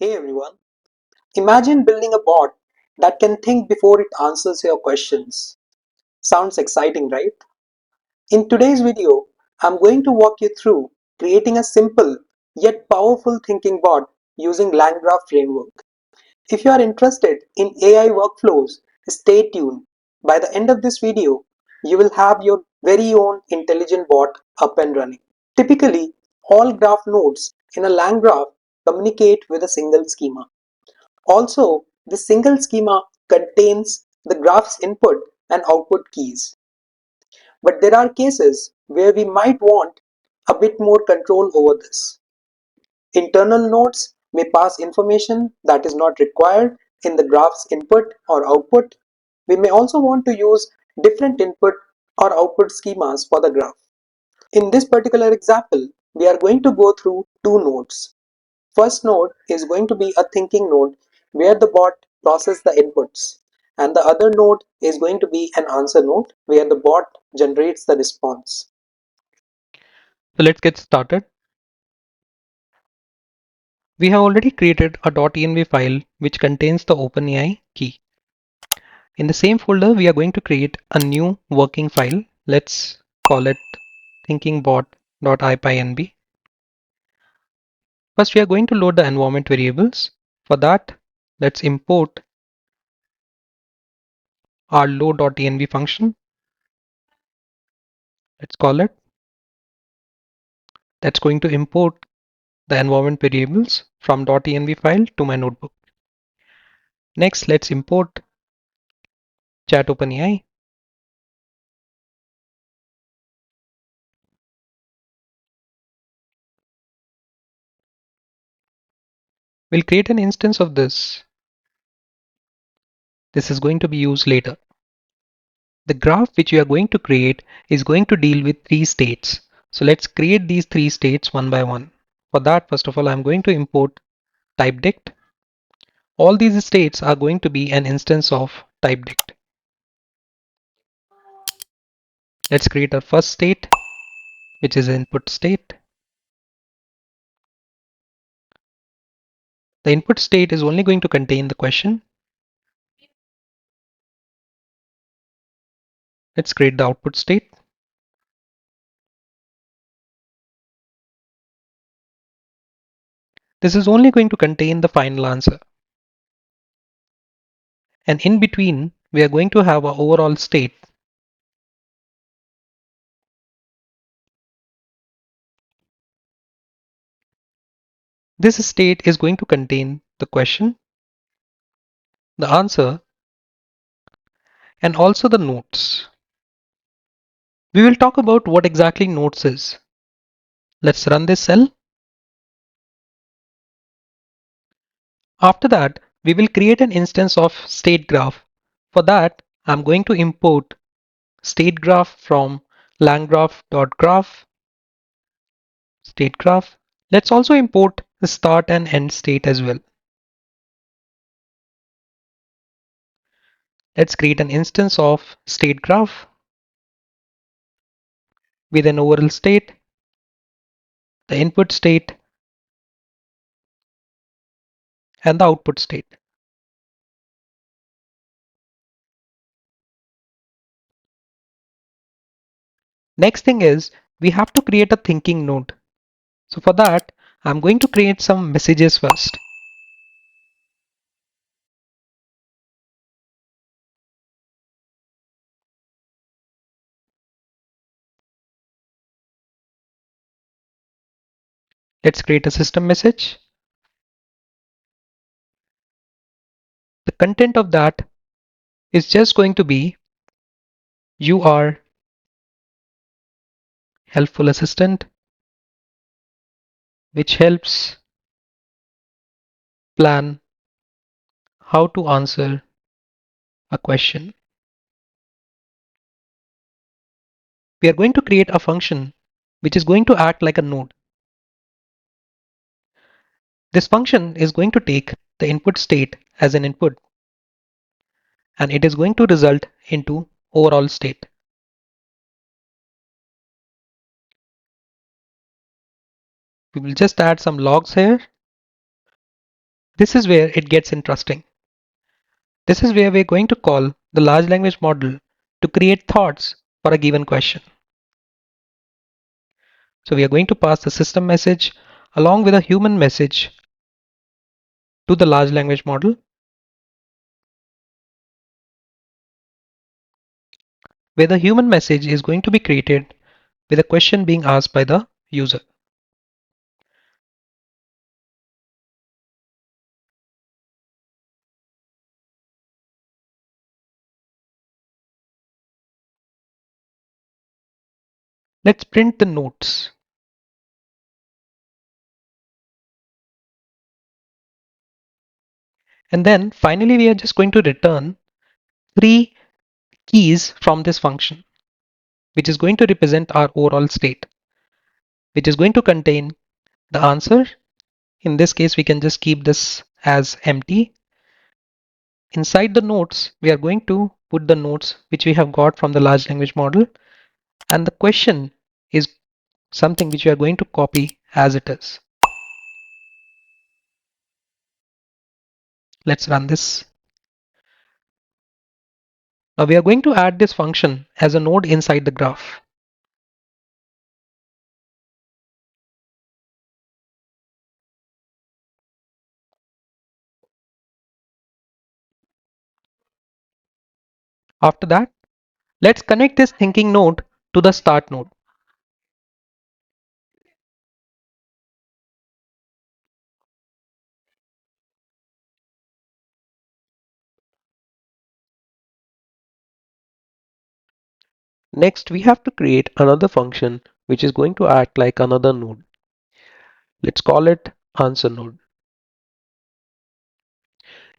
Hey everyone, imagine building a bot that can think before it answers your questions. Sounds exciting, right? In today's video, I'm going to walk you through creating a simple yet powerful thinking bot using LangGraph framework. If you are interested in AI workflows, stay tuned. By the end of this video, you will have your very own intelligent bot up and running. Typically, all graph nodes in a LangGraph communicate with a single schema. Also, the single schema contains the graph's input and output keys. But there are cases where we might want a bit more control over this. Internal nodes may pass information that is not required in the graph's input or output. We may also want to use different input or output schemas for the graph. In this particular example, we are going to go through two nodes. First node is going to be a thinking node where the bot processes the inputs, and the other node is going to be an answer node where the bot generates the response. So let's get started. We have already created a .env file which contains the OpenAI key. In the same folder, we are going to create a new working file. Let's call it thinkingbot.ipynb. First, we are going to load the environment variables. For that, let's import our load.env function. Let's call it. That's going to import the environment variables from .env file to my notebook. Next, let's import chat OpenAI. We'll create an instance of this. This is going to be used later. The graph which we are going to create is going to deal with three states. So let's create these three states one by one. For that, first of all, I'm going to import typedict. All these states are going to be an instance of typedict. Let's create our first state, which is input state. The input state is only going to contain the question. Let's create the output state. This is only going to contain the final answer. And in between, we are going to have our overall state. This state is going to contain the question, the answer, and also the notes. We will talk about what exactly notes is. Let's run this cell. After that, we will create an instance of state graph. For that, I'm going to import state graph from langgraph.graph state graph. Let's also import the start and end state as well. Let's create an instance of state graph with an overall state, the input state, and the output state. Next thing is we have to create a thinking node. So for that, I'm going to create some messages first. Let's create a system message. The content of that is just going to be you are helpful assistant, which helps plan how to answer a question. We are going to create a function which is going to act like a node. This function is going to take the input state as an input, and it is going to result into overall state. We will just add some logs here. This is where it gets interesting. This is where we're going to call the large language model to create thoughts for a given question. So we are going to pass the system message along with a human message to the large language model, where the human message is going to be created with a question being asked by the user. Let's print the notes. And then finally, we are just going to return three keys from this function, which is going to represent our overall state, which is going to contain the answer. In this case, we can just keep this as empty. Inside the notes, we are going to put the notes which we have got from the large language model, and the question is something which we are going to copy as it is. Let's run this. Now we are going to add this function as a node inside the graph. After that, let's connect this thinking node to the start node. Next, we have to create another function which is going to act like another node. Let's call it answer node.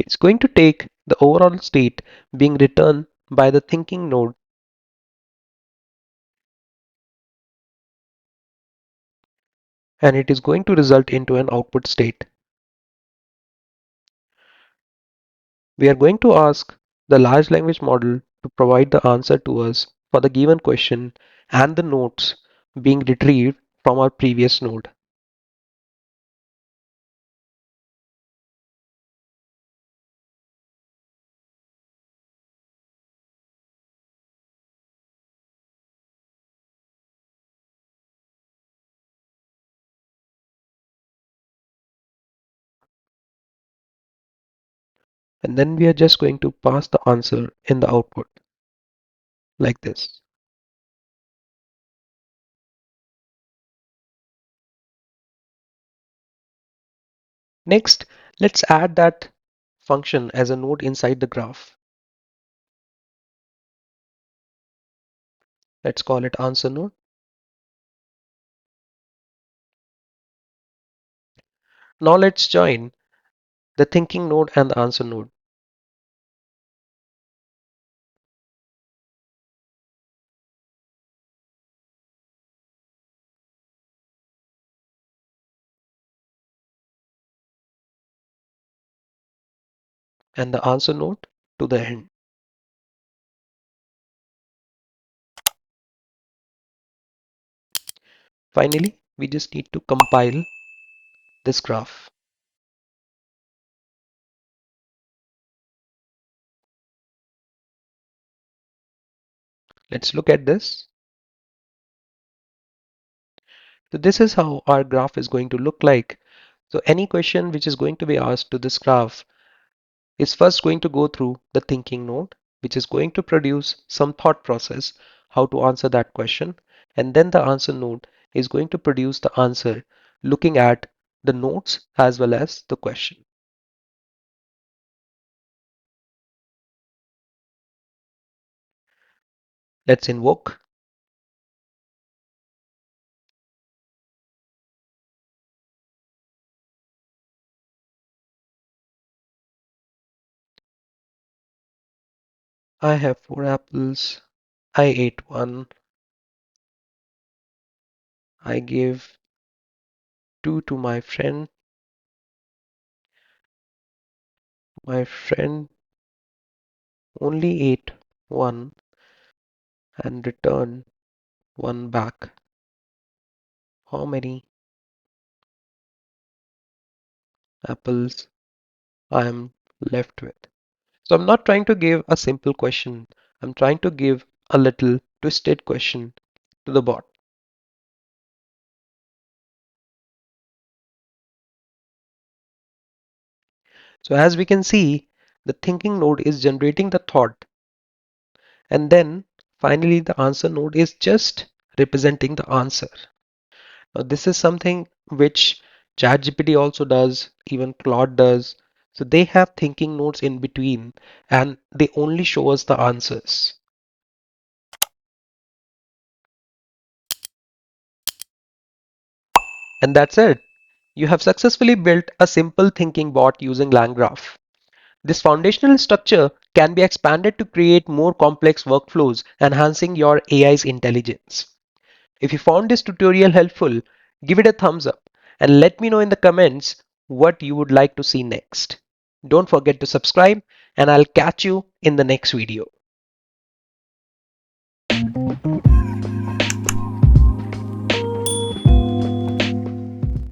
It's going to take the overall state being returned by the thinking node, and it is going to result into an output state. We are going to ask the large language model to provide the answer to us for the given question and the notes being retrieved from our previous node. And then we are just going to pass the answer in the output like this. Next, let's add that function as a node inside the graph. Let's call it answer node. Now let's join the thinking node and the answer node. And the answer node to the end. Finally, we just need to compile this graph. Let's look at this. So this is how our graph is going to look like. So any question which is going to be asked to this graph is first going to go through the thinking node, which is going to produce some thought process how to answer that question. And then the answer node is going to produce the answer looking at the notes as well as the question. Let's invoke. I have 4 apples. I ate one. I gave two to my friend. My friend only ate one and returned one back. How many apples I am left with. So I'm not trying to give a simple question. I'm trying to give a little twisted question to the bot. So as we can see, the thinking node is generating the thought, and then finally the answer node is just representing the answer. Now this is something which ChatGPT also does, even Claude does. So they have thinking nodes in between and they only show us the answers. And that's it. You have successfully built a simple thinking bot using LangGraph. This foundational structure can be expanded to create more complex workflows, enhancing your AI's intelligence. If you found this tutorial helpful, give it a thumbs up and let me know in the comments what you would like to see next. Don't forget to subscribe, and I'll catch you in the next video.